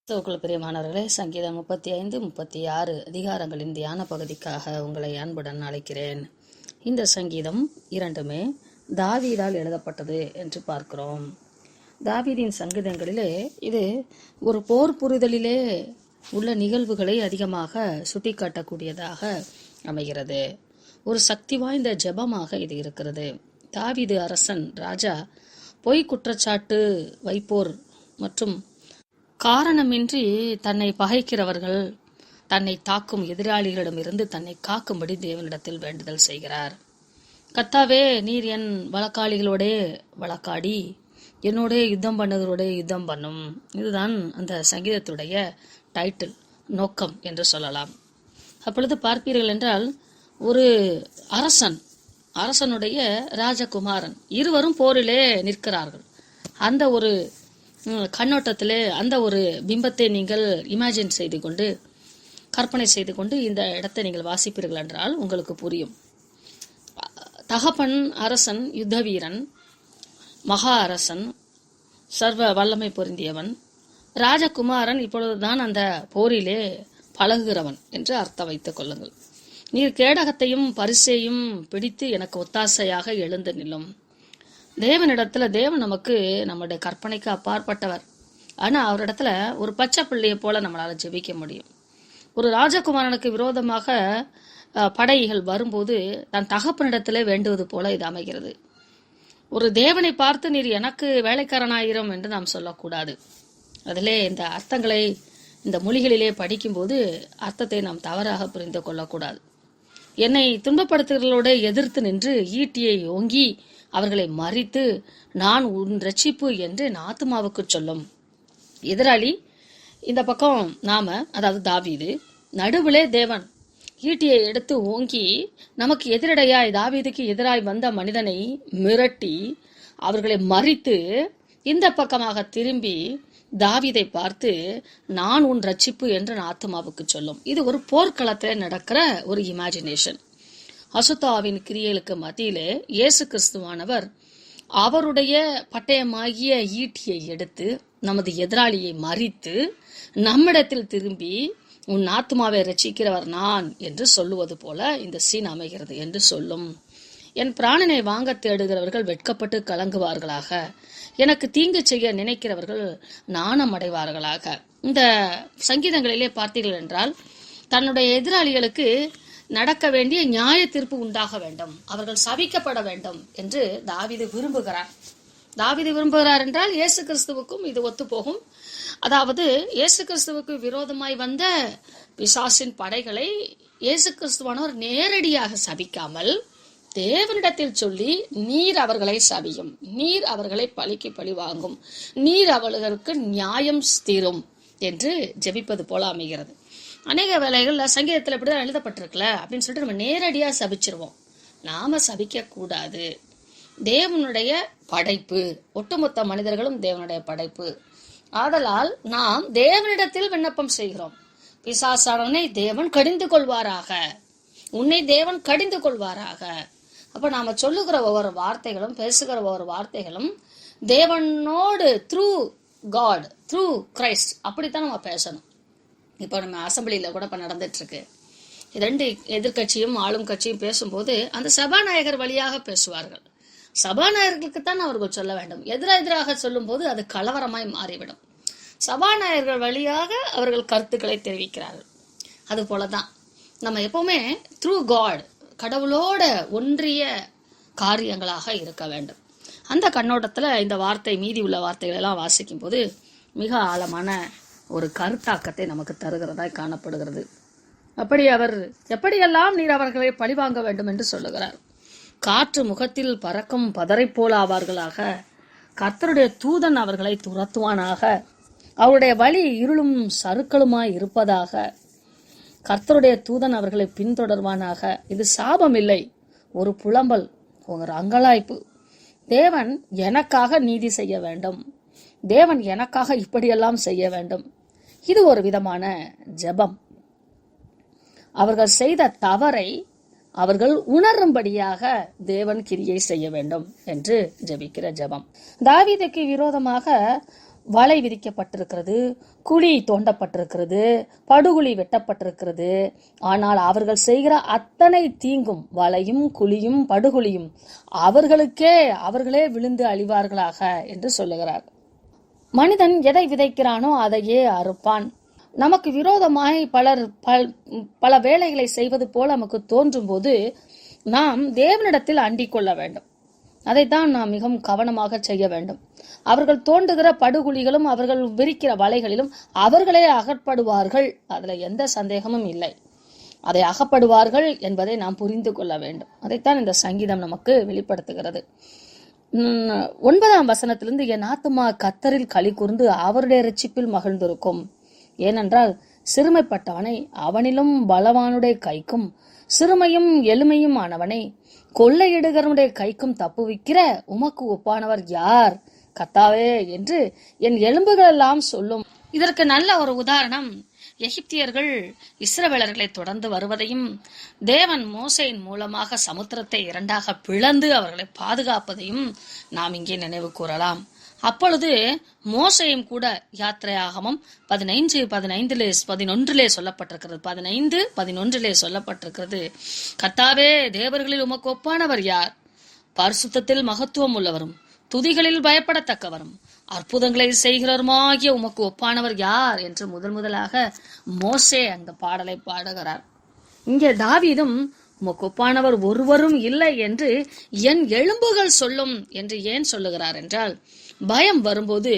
கிறிஸ்துவுக்குள் பிரியமானவர்களே, சங்கீதம் 35, 36 அதிகாரங்களின் தியான பகுதிக்காக உங்களை அன்புடன் அழைக்கிறேன். இந்த சங்கீதம் இரண்டுமே தாவீதால் எழுதப்பட்டது என்று பார்க்கிறோம். தாவீதின் சங்கீதங்களிலே இது ஒரு போர் புரிதலிலே உள்ள நிகழ்வுகளை அதிகமாக சுட்டிக்காட்டக்கூடியதாக அமைகிறது. ஒரு சக்தி வாய்ந்த ஜெபமாக இது இருக்கிறது. தாவீது அரசன் ராஜா பொய் குற்றச்சாட்டு வைப்போர் மற்றும் காரணமின்றி தன்னை பகைக்கிறவர்கள், தன்னை தாக்கும் எதிராளிகளிடமிருந்து தன்னை காக்கும்படி தேவனிடத்தில் வேண்டுதல் செய்கிறார். கர்த்தாவே, நீர் என் வழக்காளிகளோடே வழக்காடி என்னோட யுத்தம் பண்ணுகிறோட யுத்தம் பண்ணும். இதுதான் அந்த சங்கீதத்துடைய டைட்டில், நோக்கம் என்று சொல்லலாம். அப்பொழுது பார்ப்பீர்கள் என்றால், ஒரு அரசனுடைய ராஜகுமாரன் இருவரும் போரிலே நிற்கிறார்கள். அந்த ஒரு கண்ணோட்டத்திலே அந்த ஒரு பிம்பத்தை நீங்கள் இமேஜின் செய்து கொண்டு, கற்பனை செய்து கொண்டு இந்த இடத்தை நீங்கள் வாசிப்பீர்கள் என்றால் உங்களுக்கு புரியும். தகப்பன் அரசன், யுத்த வீரன், மகா அரசன், சர்வ வல்லமை பொருந்தியவன். ராஜகுமாரன் இப்பொழுதுதான் அந்த போரிலே பழகுகிறவன் என்று அர்த்தம் வைத்துக் கொள்ளுங்கள். நீர் கேடகத்தையும் பரிசையும் பிடித்து எனக்கு ஒத்தாசையாக எழுந்து நில்லும். தேவனிடத்துல, தேவன் நமக்கு நம்முடைய கற்பனைக்கு அப்பாற்பட்டவர். ஆனா அவரிடத்துல ஒரு பச்சை பிள்ளையை போல நம்மளால ஜெபிக்க முடியும். ஒரு ராஜகுமாரனுக்கு விரோதமாக படைகள் வரும்போது தன் தகப்பனிடத்துல வேண்டுவது போல இது அமைகிறது. ஒரு தேவனை பார்த்து நீர் எனக்கு வேலைக்காரனாயிரும் என்று நாம் சொல்லக்கூடாது. அதிலே இந்த அர்த்தங்களை இந்த மொழிகளிலே படிக்கும்போது அர்த்தத்தை நாம் தவறாக புரிந்து கொள்ளக்கூடாது. என்னை துன்பப்படுத்துகிறவர்களோடு எதிர்த்து நின்று ஈட்டியை ஓங்கி அவர்களை மறித்து நான் உன் ரட்சிப்பு என்று என் ஆத்துமாவுக்கு சொல்லும். எதிராளி இந்த பக்கம் நாம, அதாவது தாவீது, நடுவிலே தேவன் ஈட்டியை எடுத்து ஓங்கி நமக்கு எதிரடையாய், தாவீதுக்கு எதிராய் வந்த மனிதனை மிரட்டி அவர்களை மறித்து இந்த பக்கமாக திரும்பி தாவீதை பார்த்து நான் உன் ரட்சிப்பு என்று ஆத்துமாவுக்கு சொல்லும். இது ஒரு போர்க்களத்தில் நடக்கிற ஒரு இமேஜினேஷன். அசுத்தாவின் கிரியைகளுக்கு மத்தியிலே இயேசு கிறிஸ்துவானவர் அவருடைய பட்டயமாகிய ஈட்டியை எடுத்து நமது எதிராளியை மறித்து நம்மிடத்தில் திரும்பி உன் ஆத்துமாவை ரட்சிக்கிறவர் நான் என்று சொல்லுவது போல இந்த சீன் அமைகிறது என்று சொல்லும். என் பிராணனை வாங்க தேடுகிறவர்கள் வெட்கப்பட்டு கலங்குவார்களாக, எனக்கு தீங்கு செய்ய நினைக்கிறவர்கள் நாணம் அடைவார்களாக. இந்த சங்கீதங்களிலே பார்த்தீர்கள் என்றால், தன்னுடைய எதிராளிகளுக்கு நடக்க வேண்டிய நியாய தீர்ப்பு உண்டாக வேண்டும், அவர்கள் சபிக்கப்பட வேண்டும் என்று தாவீது விரும்புகிறார். தாவீது விரும்புகிறார் என்றால் இயேசு கிறிஸ்துவுக்கும் இது ஒத்து போகும். அதாவது இயேசு கிறிஸ்துவுக்கு விரோதமாய் வந்த பிசாசின் படைகளை இயேசு கிறிஸ்துவானவர் நேரடியாக சபிக்காமல் தேவனிடத்தில் சொல்லி, நீர் அவர்களை சபியும், நீர் அவர்களை பழிக்கு பழி வாங்கும், நீர் அவர்களுக்கு நியாயம் தீரும் என்று ஜெபிப்பது போல அமைகிறது. அநேக வேலைகள்ல சங்கீதத்தில் இப்படிதான் எழுதப்பட்டிருக்கல அப்படின்னு சொல்லிட்டு நம்ம நேரடியா சபிச்சிருவோம். நாம சபிக்க கூடாது. தேவனுடைய படைப்பு, ஒட்டுமொத்த மனிதர்களும் தேவனுடைய படைப்பு. ஆதலால் நாம் தேவனிடத்தில் விண்ணப்பம் செய்கிறோம். பிசாசானவனை தேவன் கடிந்து கொள்வாராக, உன்னை தேவன் கடிந்து கொள்வாராக. அப்ப நாம சொல்லுகிற ஒவ்வொரு வார்த்தைகளும், பேசுகிற ஒவ்வொரு வார்த்தைகளும் தேவனோடு த்ரூ காட், த்ரூ கிரைஸ்ட், அப்படித்தான் நம்ம பேசணும். இப்போ நம்ம அசம்பிளியில கூட இப்ப நடந்துட்டு இருக்கு. ரெண்டு எதிர்கட்சியும் ஆளும் கட்சியும் பேசும்போது அந்த சபாநாயகர் வழியாக பேசுவார்கள். சபாநாயகர்களுக்கு தான் அவர்கள் சொல்ல வேண்டும். எதிராக சொல்லும் போது அது கலவரமாய் மாறிவிடும். சபாநாயகர்கள் வழியாக அவர்கள் கருத்துக்களை தெரிவிக்கிறார்கள். அது போலதான் நம்ம எப்பவுமே த்ரூ காட், கடவுளோட ஒன்றிய காரியங்களாக இருக்க வேண்டும். அந்த கண்ணோட்டத்துல இந்த வார்த்தை, மீதி உள்ள வார்த்தைகள் எல்லாம் வாசிக்கும் போது மிக ஆழமான ஒரு கருத்தாக்கத்தை நமக்கு தருகிறதாய் காணப்படுகிறது. அப்படி அவர் எப்படியெல்லாம் நீர் அவர்களை பழிவாங்க வேண்டும் என்று சொல்லுகிறார். காற்று முகத்தில் பறக்கும் பதரை போல ஆவார்களாக, கர்த்தருடைய தூதன் அவர்களை துரத்துவானாக, அவருடைய வழி இருளும் சறுக்களுமாய் இருப்பதாக, கர்த்தருடைய தூதன் அவர்களை பின்தொடர்வானாக. இது சாபம் இல்லை, ஒரு புலம்பல், ஒரு அங்கலாய்ப்பு. தேவன் எனக்காக நீதி செய்ய வேண்டும், தேவன் எனக்காக இப்படியெல்லாம் செய்ய வேண்டும். இது ஒரு விதமான ஜெபம். அவர்கள் செய்த தவறை அவர்கள் உணரும்படியாக தேவன் கிரியை செய்ய வேண்டும் என்று ஜெபிக்கிற ஜெபம். தாவீதுக்கு விரோதமாக வலை விதிக்கப்பட்டிருக்கிறது, குழி தோண்டப்பட்டிருக்கிறது, படுகுழி வெட்டப்பட்டிருக்கிறது. ஆனால் அவர்கள் செய்கிற அத்தனை தீங்கும், வலையும் குழியும் படுகுழியும், அவர்களே விழுந்து அழிவார்களாக என்று சொல்லுகிறார். மனிதன் எதை விதைக்கிறானோ அதையே அறுப்பான். நமக்கு விரோதமாய் பல வேலைகளை செய்வது போல நமக்கு தோன்றும் போது நாம் தேவனிடத்தில் அண்டிக் கொள்ள வேண்டும். அதைத்தான் நாம் மிகவும் கவனமாக செய்ய வேண்டும். அவர்கள் தோண்டுகிற படுகுழிகளும் அவர்கள் விரிக்கிற வலைகளிலும் அவர்களே அகப்படுவார்கள். அதுல எந்த சந்தேகமும் இல்லை. அதை அகப்படுவார்கள் என்பதை நாம் புரிந்து கொள்ள வேண்டும். அதைத்தான் இந்த சங்கீதம் நமக்கு வெளிப்படுத்துகிறது. 9ஆம் வசனத்திலிருந்து, என் ஆத்துமா கர்த்தரில் களி கூர்ந்து அவருடைய இரட்சிப்பில் மகிழ்ந்திருக்கும். ஏனென்றால் சிறுமைப்பட்டவனை அவனிலும் பலவானுடைய கைக்கும் சிறுமையும் எளிமையும் ஆனவனை கொள்ளையிடுகிறவனுடைய கைக்கும் தப்புவிக்கிற உமக்கு ஒப்பானவர் யார் கர்த்தாவே என்று என் எலும்புகள் எல்லாம் சொல்லும். இதற்கு நல்ல ஒரு உதாரணம், எகிப்தியர்கள் இஸ்ரவேலர்களை தொடர்ந்து வருவதையும் தேவன் மோசேயின் மூலமாக சமுத்திரத்தை இரண்டாக பிளந்து அவர்களை பாதுகாப்பதையும் நாம் இங்கே நினைவு கூறலாம். அப்பொழுது மோசேயும் கூட யாத்திரையாகமம் 15:11 சொல்லப்பட்டிருக்கிறது. 15:11 சொல்லப்பட்டிருக்கிறது, கர்த்தாவே தேவர்களில் உமக்கு ஒப்பானவர் யார்? பரிசுத்தத்தில் மகத்துவம் உள்ளவரும் துதிகளில் பயப்படத்தக்கவரும் அற்புதங்களை செய்கிறவருமாகிய உமக்கு ஒப்பானவர் யார் என்று முதலாக மோசே அந்த பாடலை பாடுகிறார். இங்கே தாவீதும் உமக்கு ஒப்பானவர் ஒருவரும் இல்லை என்று என் எலும்புகள் சொல்லும் என்று ஏன் சொல்லுகிறார் என்றால், பயம் வரும்போது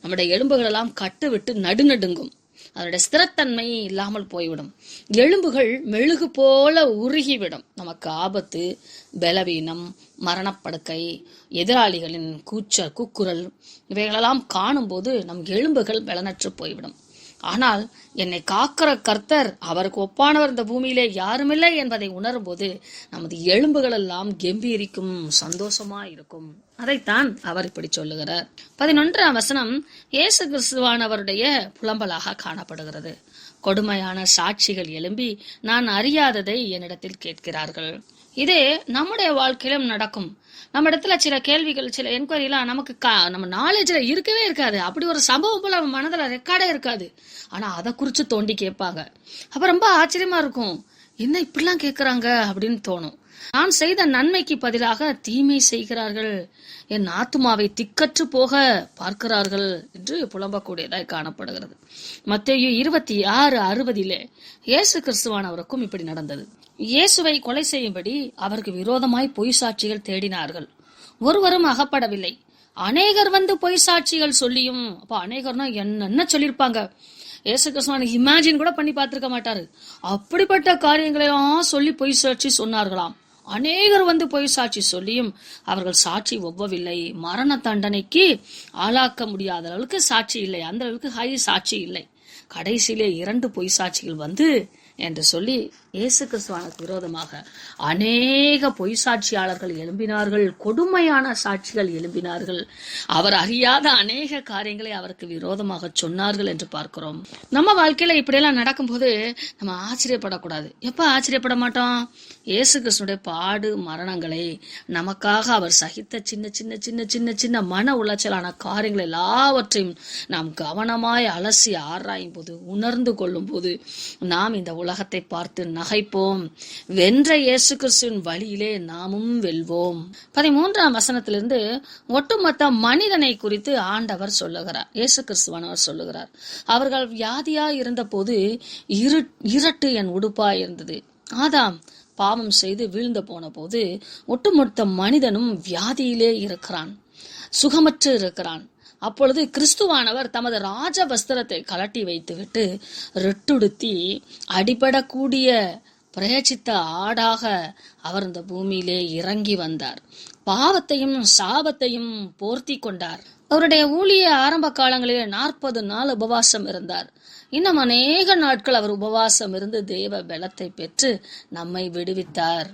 நம்முடைய எலும்புகள் எல்லாம் கட்டுவிட்டு நடுநடுங்கும். அதனுடைய ஸ்திரத்தன்மை இல்லாமல் போய்விடும். எலும்புகள் மெழுகு போல உருகிவிடும். நமக்கு ஆபத்து, பலவீனம், மரணப்படுக்கை, எதிராளிகளின் கூக்குரல் இவைகளெல்லாம் காணும் போது நம் எலும்புகள் பலனற்று போய்விடும். ஆனால் என்னை காக்கிற கர்த்தர், அவருக்கு ஒப்பானவர் இந்த பூமியிலே யாருமில்லை என்பதை உணரும் போது நமது எலும்புகள் எல்லாம் கம்பீரிக்கும், சந்தோஷமா இருக்கும். அதைத்தான் அவர் இப்படி சொல்லுகிறார். 11ஆம் வசனம் இயேசு கிறிஸ்துவானவருடைய புலம்பலாக காணப்படுகிறது. கொடுமையான சாட்சிகள் எழும்பி நான் அறியாததை என்னிடத்தில் கேட்கிறார்கள். இதே நம்முடைய வாழ்க்கையிலும் நடக்கும். நம்ம இடத்துல சில கேள்விகள், சில என்கொயரிலாம் நமக்கு நம்ம நாலேஜ்ல இருக்கவே இருக்காது. அப்படி ஒரு சம்பவம் போல நம்ம மனதுல ரெக்கார்டே இருக்காது. ஆனா அதை குறிச்சு தோண்டி கேட்பாங்க. அப்ப ரொம்ப ஆச்சரியமா இருக்கும், என்ன இப்படிலாம் கேட்கறாங்க அப்படின்னு தோணும். நான் செய்த நன்மைக்கு பதிலாக தீமை செய்கிறார்கள், என் ஆத்துமாவை திக்கற்று போக பார்க்கிறார்கள் என்று புலம்பக்கூடியதாய் காணப்படுகிறது. மத்தேயு 26:60 இயேசு கிறிஸ்துவானவருக்கும் இப்படி நடந்தது. இயேசுவை கொலை செய்யும்படி அவருக்கு விரோதமாய் பொய் சாட்சிகள் தேடினார்கள், ஒருவரும் அகப்படவில்லை. அநேகர் வந்து பொய் சாட்சிகள் சொல்லியும், அப்ப அநேகர்னா என்ன சொல்லியிருப்பாங்க, இயேசு கிறிஸ்துவான இமேஜின் கூட பண்ணி பார்த்திருக்க மாட்டாரு. அப்படிப்பட்ட காரியங்களெல்லாம் சொல்லி பொய் சாட்சி சொன்னார்களாம். அநேகர் வந்து பொய் சாட்சி சொல்லியும் அவர்கள் சாட்சி ஒவ்வவில்லை. மரண தண்டனைக்கு ஆளாக்க முடியாத அளவுக்கு சாட்சி இல்லை, அந்த அளவுக்கு ஹை சாட்சி இல்லை. கடைசியிலே 2 பொய் சாட்சிகள் வந்து என்று சொல்லி இயேசு கிறிஸ்துவானுக்கு விரோதமாக அநேக பொய் சாட்சியாளர்கள் எழும்பினார்கள், கொடுமையான சாட்சிகள் எழும்பினார்கள். அவர் அறியாத அநேக காரியங்களை அவருக்கு விரோதமாக சொன்னார்கள் என்று பார்க்கிறோம். நம்ம வாழ்க்கையில இப்படியெல்லாம் நடக்கும்போது நம்ம ஆச்சரியப்படக்கூடாது. எப்ப ஆச்சரியப்பட மாட்டோம்? இயேசு கிறிஸ்துடைய பாடு மரணங்களை நமக்காக அவர் சகித்த சின்ன சின்ன சின்ன சின்ன சின்ன மன உளைச்சலான காரியங்கள் எல்லாவற்றையும் நாம் கவனமாய் அலசி ஆராயும் போது, உணர்ந்து கொள்ளும் போது நாம் இந்த உலகத்தை பார்த்து நகைப்போம். வென்ற இயேசு கிறிஸ்துவின் வழியிலே நாமும் வெல்வோம். 13ஆம் வசனத்திலிருந்து ஒட்டுமொத்த மனிதனை குறித்து ஆண்டவர் சொல்லுகிறார், இயேசு கிறிஸ்துவானவர் சொல்லுகிறார். அவர்கள் வியாதியா இருந்த போது இருட்டு என் உடுப்பாய் இருந்தது. ஆதாம் பாவம் செய்து வீழ்ந்து போன போது ஒட்டுமொத்த மனிதனும் வியாதியிலே இருக்கிறான், சுகமற்று இருக்கிறான். அப்பொழுது கிறிஸ்துவானவர் தமது ராஜ வஸ்திரத்தை கலட்டி வைத்துவிட்டு ரெட்டுடுத்தி அடிபடக்கூடிய பிரயச்சித்த ஆடாக அவர் இந்த பூமியிலே இறங்கி வந்தார். பாவத்தையும் சாபத்தையும் போர்த்தி கொண்டார். அவருடைய ஊழிய ஆரம்ப காலங்களிலே 40 நாள் உபவாசம் இருந்தார். இன்னும் அநேக நாட்கள் அவர் உபவாசம் இருந்து தேவ பலத்தை பெற்று நம்மை விடுவித்தார்.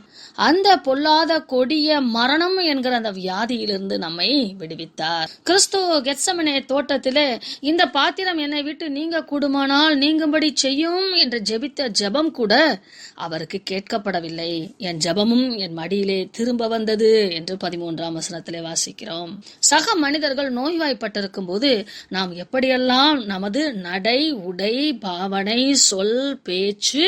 அந்த பொல்லாத கொடிய மரணம் என்கிற அந்த வியாதியிலிருந்து நம்மை விடுவித்தார். கிறிஸ்து கெத்செமனே தோட்டத்திலே இந்த பாத்திரம் என்னை விட்டு நீங்க கூடுமானால் நீங்கும்படி செய்யும் என்று ஜெபித்த ஜெபம் கூட அவருக்கு கேட்கப்படவில்லை. என் ஜெபமும் என் மடியிலே திரும்ப வந்தது என்று 13ஆம் வசனத்திலே வாசிக்கிறோம். சக மனிதர்கள் நோய்வாய்ப்பட்டிருக்கும் போது நாம் எப்படியெல்லாம் நமது நடை, உடை, பாவனை, சொல், பேச்சு,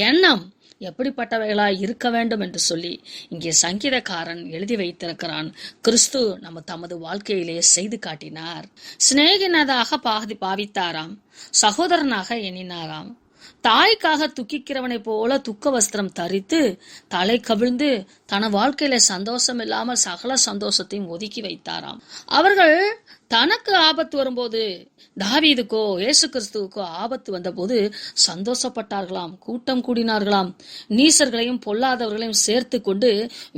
எண்ணம் எப்படிப்பட்டவைகளாய் இருக்க வேண்டும் என்று சொல்லி இங்கே சங்கீதக்காரன் எழுதி வைத்திருக்கிறான். கிறிஸ்து நம்ம தமது வாழ்க்கையிலே செய்து காட்டினார். சிநேகினதாக பாவித்தாராம், சகோதரனாக எண்ணினாராம். தாய்க்காக துக்கிக்கிறவனை போல துக்க வஸ்திரம் தரித்து தலை கவிழ்ந்து தன வாழ்க்கையில சந்தோஷம் இல்லாமல் சகல சந்தோஷத்தையும் ஒதுக்கி வைத்தாராம். அவர்கள் தனக்கு ஆபத்து வரும்போது, தாவீதுக்கோ இயேசு கிறிஸ்துவுக்கோ ஆபத்து வந்த போது சந்தோஷப்பட்டார்களாம், கூட்டம் கூடினார்களாம், நீசர்களையும் பொல்லாதவர்களையும் சேர்த்து கொண்டு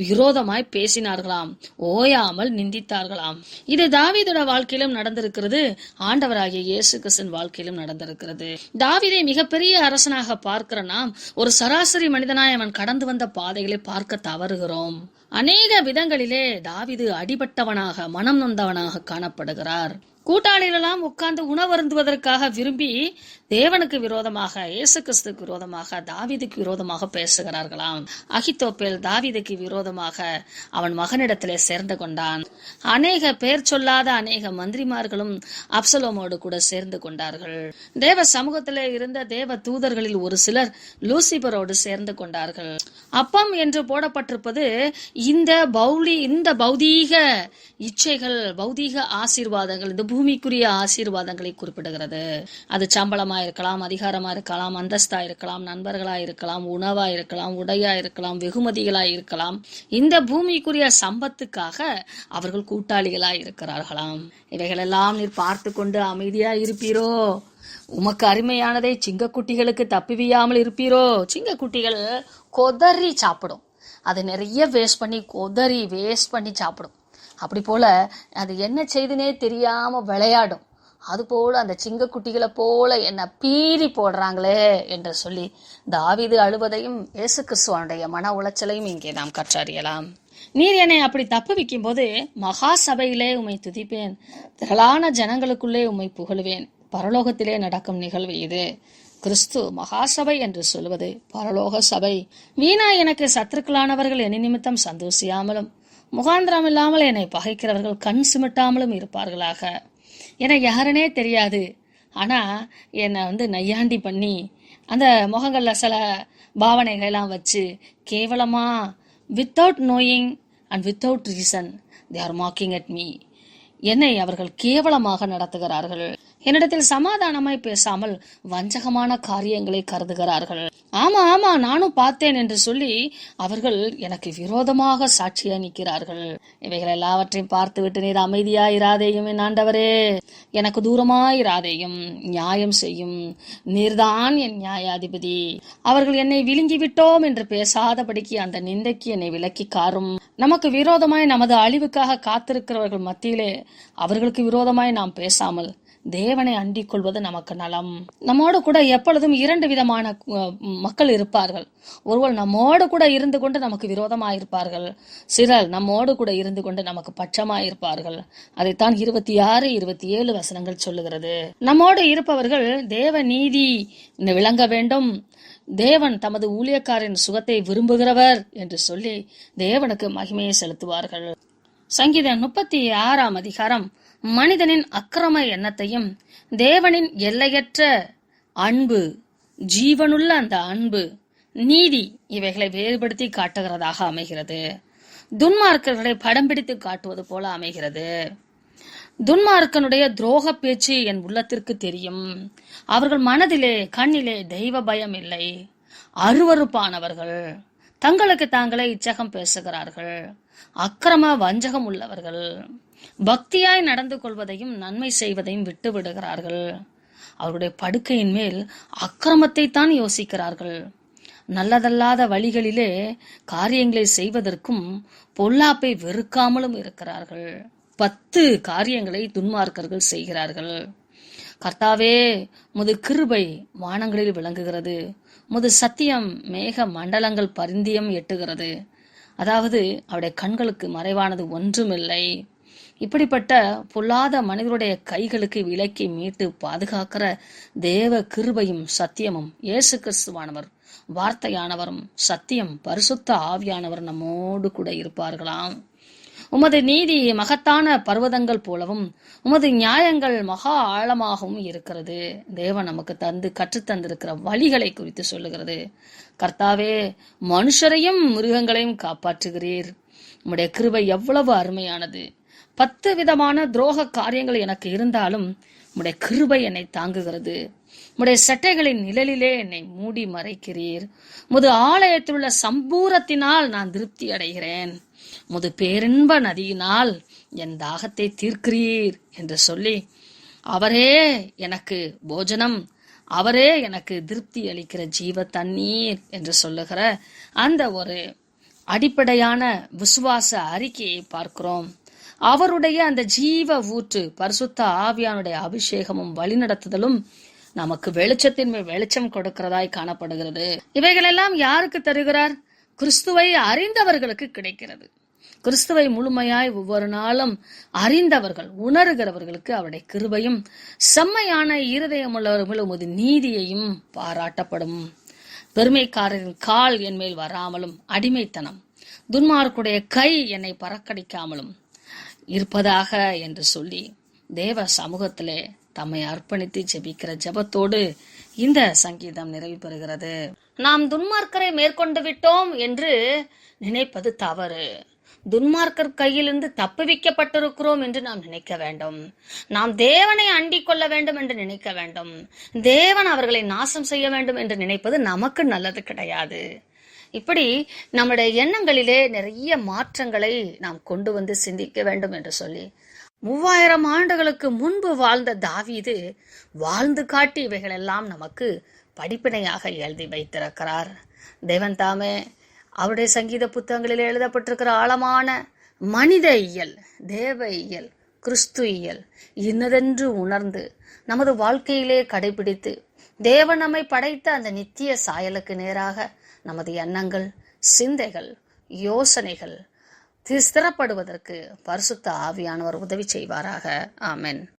விரோதமாய் பேசினார்களாம், ஓயாமல் நிந்தித்தார்களாம். இது தாவீதோட வாழ்க்கையிலும் நடந்திருக்கிறது, ஆண்டவராகிய இயேசு கிறிஸ்துவின் வாழ்க்கையிலும் நடந்திருக்கிறது. தாவீதை மிகப்பெரிய அரசனாக பார்க்கிற நாம் ஒரு சராசரி மனிதனாய் அவன் கடந்து வந்த பாதைகளை பார்க்க தவறுகிறோம். அநேக விதங்களிலே தாவீது அடிபட்டவனாக, மனம் நொந்தவனாக காணப்படுகிறார். கூட்டாளிகளெல்லாம் உட்கார்ந்து உணவருந்துவதற்காக விரும்பி தேவனுக்கு விரோதமாக, இயேசு கிறிஸ்துக்கு விரோதமாக, தாவீதுக்கு விரோதமாக பேசுகிறார்களாம். அகித்தோப்பேல் தாவீதுக்கு விரோதமாக அவன் மகனிடத்திலே சேர்ந்து கொண்டான். அநேக பேர் சொல்லாத அநேக மந்திரிமார்களும் அப்சலோமோடு கூட சேர்ந்து கொண்டார்கள். தேவ சமூகத்திலே இருந்த தேவ தூதர்களில் ஒரு சிலர் லூசிபரோடு சேர்ந்து கொண்டார்கள். அப்பம் என்று போடப்பட்டிருப்பது இந்த பௌதீக இச்சைகள், பௌதீக ஆசீர்வாதங்கள், இந்த பூமிக்குரிய ஆசீர்வாதங்களை குறிப்பிடுகிறது. அது சம்பளமா இருக்கலாம், அதிகாரமா இருக்கலாம், அந்தஸ்தா இருக்கலாம், நண்பர்களா இருக்கலாம், உணவா இருக்கலாம், உடையா இருக்கலாம், வெகுமதிகளா இருக்கலாம். இந்த பூமிக்குரிய சம்பத்துக்காக அவர்கள் கூட்டாளிகளா இருக்கிறார்களாம். இவைகளெல்லாம் நீர் பார்த்து கொண்டு அமைதியா இருப்பீரோ? உமக்கு அருமையானதை சிங்கக்குட்டிகளுக்கு தப்பிவியாமல் இருப்பீரோ? சிங்கக்குட்டிகள் கொதறி சாப்பிடும். அது நிறைய வேஸ்ட் பண்ணி சாப்பிடும். அப்படி போல அது என்ன செய்துனே தெரியாம விளையாடும். அது போல அந்த சிங்கக்குட்டிகளை போல என்ன பீறி போடுறாங்களே என்று சொல்லி தாவீது அழுவதையும் இயேசு கிறிஸ்துவனுடைய மன உளைச்சலையும் இங்கே நாம் கற்றறியலாம். நீர் என்னை அப்படி தப்புவிக்கும் போது மகா சபையிலே உம்மை துதிப்பேன், திரளான ஜனங்களுக்குள்ளே உம்மை புகழுவேன். பரலோகத்திலே நடக்கும் நிகழ்வு இது. கிறிஸ்து மகாசபை என்று சொல்வது பரலோக சபை. வீணா எனக்கு சத்துருக்களானவர்கள் என்னை நிமித்தம் சந்தோஷியாமலும் முகாந்திரம் இல்லாமல் என்னை பகைக்கிறவர்கள் கண் சிமிட்டாமலும் இருப்பார்களாக. எனக்கு யாருனே தெரியாது, ஆனா என்னை நையாண்டி பண்ணி அந்த முகங்கள்ல சில பாவனைகளெல்லாம் வச்சு கேவலமா without knowing and without reason they are marking at me. என்னை அவர்கள் கேவலமாக நடத்துகிறார்கள். என்னிடத்தில் சமாதானமாய் பேசாமல் வஞ்சகமான காரியங்களை கருதுகிறார்கள். ஆமா ஆமா நானும் பார்த்தேன் என்று சொல்லி அவர்கள் எனக்கு விரோதமாக சாட்சியா நிற்கிறார்கள். இவைகள் எல்லாவற்றையும் பார்த்து விட்டு நீர் அமைதியாயிராதேயும், என் ஆண்டவரே, எனக்கு தூரமாயிராதேயும், நியாயம் செய்யும், நீர்தான் என் நியாயாதிபதி. அவர்கள் என்னை விழுங்கி விட்டோம் என்று பேசாதபடிக்கு அந்த நிந்தைக்கு என்னை விலக்கி காரும். நமக்கு விரோதமாய் நமது அழிவுக்காக காத்திருக்கிறவர்கள் மத்தியிலே அவர்களுக்கு விரோதமாய் நாம் பேசாமல் தேவனை அண்டிக் கொள்வது நமக்கு நலம். நம்மோடு கூட எப்பொழுதும் இரண்டு விதமான மக்கள் இருப்பார்கள். ஒருவர் நம்மோடு கூட இருந்து கொண்டு நமக்கு விரோதமாயிருப்பார்கள், சிலர் நம்மோடு கூட இருந்து கொண்டு நமக்கு பட்சமாயிருப்பார்கள். அதைத்தான் 26, 27 வசனங்கள் சொல்லுகிறது. நம்மோடு இருப்பவர்கள் தேவ நீதி விளங்க வேண்டும், தேவன் தமது ஊழியக்காரின் சுகத்தை விரும்புகிறவர் என்று சொல்லி தேவனுக்கு மகிமையை செலுத்துவார்கள். சங்கீதம் 36 அதிகாரம் மனிதனின் அக்கிரம எண்ணத்தையும் தேவனின் எல்லையற்ற அன்பு, ஜீவனுள்ள அந்த அன்பு, நீதி இவைகளை வேறுபடுத்தி காட்டுகிறதாக அமைகிறது. துன்மார்க்கர்களை படம் பிடித்து காட்டுவது போல அமைகிறது. துன்மார்க்கனுடைய துரோக பேச்சு என் உள்ளத்திற்கு தெரியும். அவர்கள் மனதிலே கண்ணிலே தெய்வ பயம் இல்லை. அருவருப்பானவர்கள், தங்களுக்கு தாங்களே இச்சகம் பேசுகிறார்கள், அக்கிரம வஞ்சகம் உள்ளவர்கள், பக்தியாய் நடந்து கொள்வதையும் நன்மை செய்வதையும் விட்டு விடுகிறார்கள். அவருடைய படுக்கையின் மேல் அக்கிரமத்தை தான் யோசிக்கிறார்கள். நல்லதல்லாத வழிகளிலே காரியங்களை செய்வதற்கும் பொல்லாப்பை வெறுக்காமலும் இருக்கிறார்கள். 10 காரியங்களை துன்மார்க்கர்கள் செய்கிறார்கள். கர்த்தாவே, முது கிருபை வானங்களில் விளங்குகிறது, முது சத்தியம் மேக மண்டலங்கள் பரிந்தியம் எட்டுகிறது. அதாவது அவருடைய கண்களுக்கு மறைவானது ஒன்றுமில்லை. இப்படிப்பட்ட பொல்லாத மனிதருடைய கைகளுக்கு விலக்கி மீட்டு பாதுகாக்கிற தேவ கிருபையும் சத்தியமும் இயேசு கிறிஸ்துவானவர், வார்த்தையானவரும் சத்தியம் பரிசுத்த ஆவியானவர் நம்மோடு கூட இருப்பார்களாம். உமது நீதி மகத்தான பர்வதங்கள் போலவும் உமது நியாயங்கள் மகா ஆழமாகவும் இருக்கிறது. தேவன் நமக்கு கற்றுத்தந்திருக்கிற வழிகளை குறித்து சொல்லுகிறது. கர்த்தாவே, மனுஷரையும் மிருகங்களையும் காப்பாற்றுகிறீர். உம்முடைய கிருபை எவ்வளவு அருமையானது. 10 விதமான துரோக காரியங்கள் எனக்கு இருந்தாலும் உம்முடைய கிருபை என்னை தாங்குகிறது. உம்முடைய சட்டைகளின் நிழலிலே என்னை மூடி மறைக்கிறீர். உமது ஆலயத்தில் உள்ள சம்பூரத்தினால் நான் திருப்தி அடைகிறேன். உமது பேரின்ப நதியினால் என் தாகத்தை தீர்க்கிறீர் என்று சொல்லி, அவரே எனக்கு போஜனம், அவரே எனக்கு திருப்தி அளிக்கிற ஜீவ தண்ணீர் என்று சொல்லுகிற அந்த ஒரு அடிப்படையான விசுவாச அறிக்கையை பார்க்கிறோம். அவருடைய அந்த ஜீவ ஊற்று பரிசுத்த ஆவியானுடைய அபிஷேகமும் வழிநடத்துதலும் நமக்கு வெளிச்சத்தின் மேல் வெளிச்சம் கொடுக்கிறதாய் காணப்படுகிறது. இவைகளெல்லாம் யாருக்கு தருகிறார்? கிறிஸ்துவை அறிந்தவர்களுக்கு கிடைக்கிறது. கிறிஸ்துவை முழுமையாய் ஒவ்வொரு நாளும் அறிந்தவர்கள், உணர்கிறவர்களுக்கு அவருடைய கிருபையும் செம்மையான இருதயம் உள்ளவர்கள் உமது நீதியையும் பாராட்டப்படும். பெருமைக்காரரின் கால் என் மேல் வராமலும் அடிமைத்தனம் துன்மார்க்குடைய கை என்னை பறக்கடிக்காமலும் இருப்பதாக என்று சொல்லி தேவ சமூகத்திலே தம்மை அர்ப்பணித்து ஜெபிக்கிற ஜெபத்தோடு இந்த சங்கீதம் நிறைவு பெறுகிறது. நாம் துன்மார்க்கரை மேற்கொண்டு விட்டோம் என்று நினைப்பது தவறு. துன்மார்க்கர் கையிலிருந்து தப்புவிக்கப்பட்டிருக்கிறோம் என்று நாம் நினைக்க வேண்டும். நாம் தேவனை அண்டிக் கொள்ள வேண்டும் என்று நினைக்க வேண்டும். தேவன் அவர்களை நாசம் செய்ய வேண்டும் என்று நினைப்பது நமக்கு நல்லது கிடையாது. இப்படி நம்முடைய எண்ணங்களிலே நிறைய மாற்றங்களை நாம் கொண்டு வந்து சிந்திக்க வேண்டும் என்று சொல்லி 3000 ஆண்டுகளுக்கு முன்பு வாழ்ந்த தாவீது வாழ்ந்து காட்டி இவைகளெல்லாம் நமக்கு படிப்பினையாக எழுதி வைத்திருக்கிறார். தேவன் தாமே அவருடைய சங்கீத புத்தகங்களில் எழுதப்பட்டிருக்கிற ஆழமான மனித இயல், தேவ இயல், கிறிஸ்து இயல் இன்னதென்று உணர்ந்து நமது வாழ்க்கையிலே கடைபிடித்து தேவன் நம்மை படைத்த அந்த நித்திய சாயலுக்கு நேராக நமது எண்ணங்கள், சிந்தைகள், யோசனைகள் ஸ்திரப்படுவதற்கு பரிசுத்த ஆவியானவர் உதவி செய்வாராக. ஆமென்.